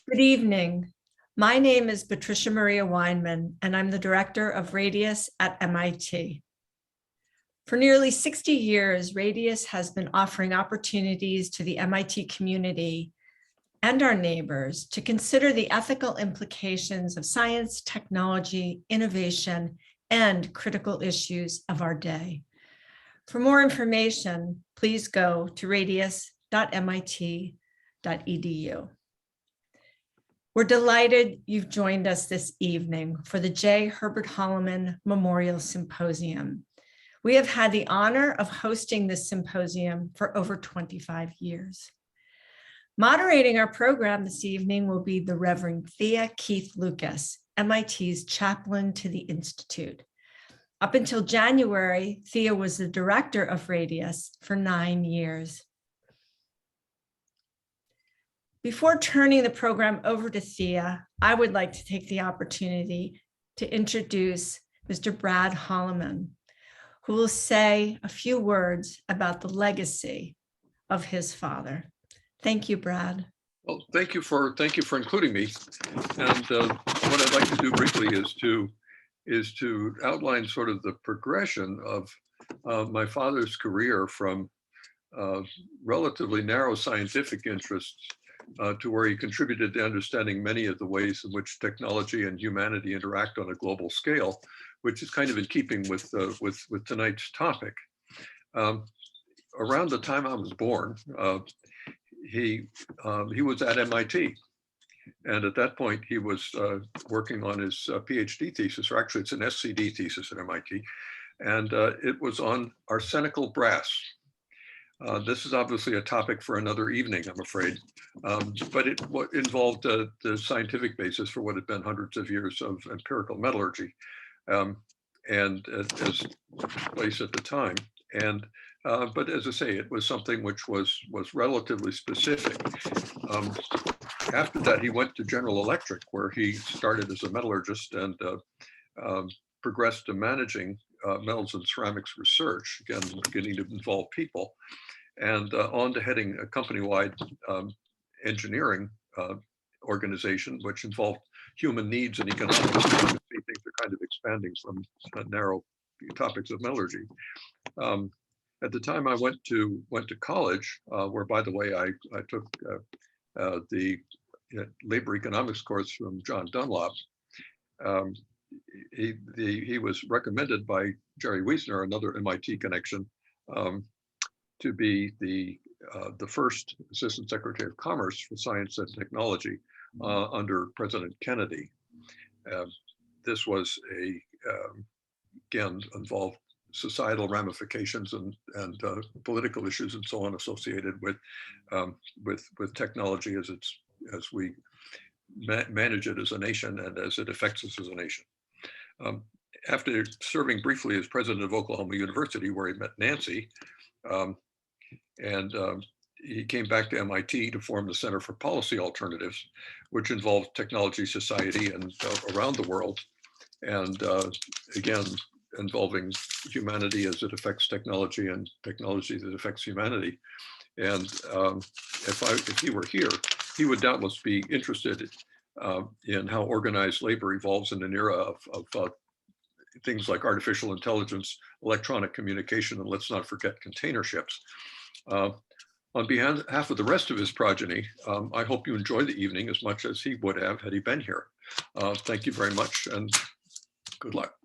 Good evening. My name is Patricia Maria Weinman, and I'm the director of Radius at MIT. For nearly 60 years, Radius has been offering opportunities to the MIT community and our neighbors to consider the ethical implications of science, technology, innovation, and critical issues of our day. For more information, please go to radius.mit.edu. We're delighted you've joined us this evening for the J. Herbert Hollomon Memorial Symposium. We have had the honor of hosting this symposium for over 25 years. Moderating our program this evening will be the Reverend Thea Keith Lucas, MIT's chaplain to the Institute. Up until January, Thea was the director of Radius for 9 years. Before turning the program over to Thea, I would like to take the opportunity to introduce Mr. Brad Hollomon, who will say a few words about the legacy of his father. Thank you, Brad. Well, thank you for including me. And what I'd like to do briefly is to outline sort of the progression of my father's career from relatively narrow scientific interests to where he contributed to understanding many of the ways in which technology and humanity interact on a global scale, which is kind of in keeping with tonight's topic. Around the time I was born, he was at MIT. And at that point, he was working on his PhD thesis, or actually it's an SCD thesis at MIT. And it was on arsenical brass. This is obviously a topic for another evening, I'm afraid, but it involved the scientific basis for what had been hundreds of years of empirical metallurgy, and as took place at the time. And but as I say, it was something which was relatively specific. After that, he went to General Electric, where he started as a metallurgist and progressed to managing metals and ceramics research, again, beginning to involve people, and on to heading a company-wide engineering organization, which involved human needs and economics. Things are kind of expanding from narrow topics of metallurgy. At the time I went to college, where, by the way, I took the labor economics course from John Dunlop. He was recommended by Jerry Wiesner, another MIT connection, to be the first Assistant Secretary of Commerce for Science and Technology under President Kennedy. This was again, involved societal ramifications and political issues and so on associated with technology as we manage it as a nation and as it affects us as a nation. After serving briefly as president of Oklahoma University, where he met Nancy, he came back to MIT to form the Center for Policy Alternatives, which involved technology society and around the world, and again, involving humanity as it affects technology and technology that affects humanity. And if he were here, he would doubtless be interested in how organized labor evolves in an era of things like artificial intelligence, electronic communication, and let's not forget container ships. On behalf of the rest of his progeny, I hope you enjoy the evening as much as he would have had he been here. Thank you very much, and good luck.